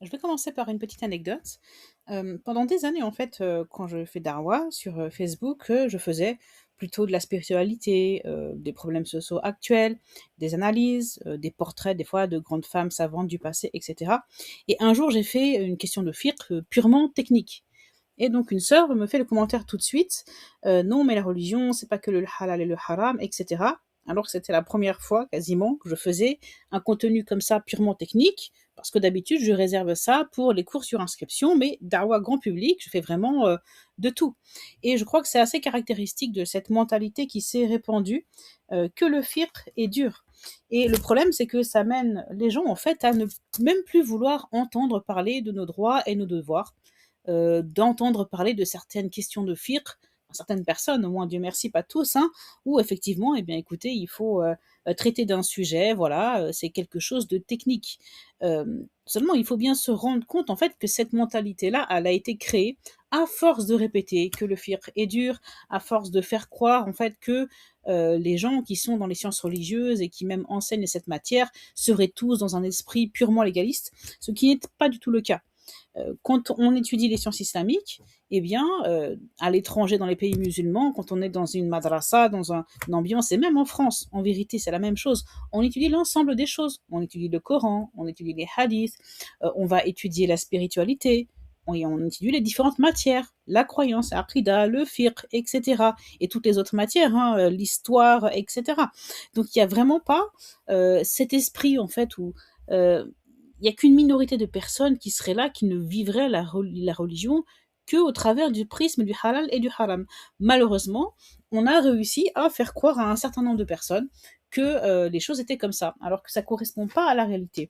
Je vais commencer par une petite anecdote. Pendant des années, en fait, quand je fais darwa sur, Facebook, je faisais plutôt de la spiritualité, des problèmes sociaux actuels, des analyses, des portraits des fois de grandes femmes savantes du passé et cetera. Et un jour, j'ai fait une question de fiqh, purement technique. Et donc une sœur me fait le commentaire tout de suite, «Non, mais la religion, c'est pas que le halal et le haram» et cetera. Alors que c'était la première fois quasiment que je faisais un contenu comme ça purement technique, parce que d'habitude je réserve ça pour les cours sur inscription, mais da'wa grand public, je fais vraiment, de tout. Et je crois que c'est assez caractéristique de cette mentalité qui s'est répandue, que le fiqh est dur. Et le problème, c'est que ça mène les gens en fait à ne même plus vouloir entendre parler de nos droits et nos devoirs, d'entendre parler de certaines questions de fiqh, certaines personnes, au moins Dieu merci, pas tous, hein, où effectivement, eh bien écoutez, il faut traiter d'un sujet, voilà, c'est quelque chose de technique. Seulement, il faut bien se rendre compte en fait que cette mentalité-là, elle a été créée à force de répéter que le fiqh est dur, à force de faire croire en fait que les gens qui sont dans les sciences religieuses et qui même enseignent cette matière seraient tous dans un esprit purement légaliste, ce qui n'est pas du tout le cas. Quand on étudie les sciences islamiques, eh bien, à l'étranger, dans les pays musulmans, quand on est dans une madrasa, dans une ambiance, et même en France, en vérité, c'est la même chose. On étudie l'ensemble des choses. On étudie le Coran, on étudie les hadiths, on va étudier la spiritualité, on étudie les différentes matières, la croyance, aqida, le fiqh, etc. Et toutes les autres matières, hein, l'histoire, etc. Donc il n'y a vraiment pas cet esprit, en fait, où euh, il n'y a qu'une minorité de personnes qui seraient là, qui ne vivraient la religion que au travers du prisme du halal et du haram. Malheureusement, on a réussi à faire croire à un certain nombre de personnes que les choses étaient comme ça, alors que ça ne correspond pas à la réalité.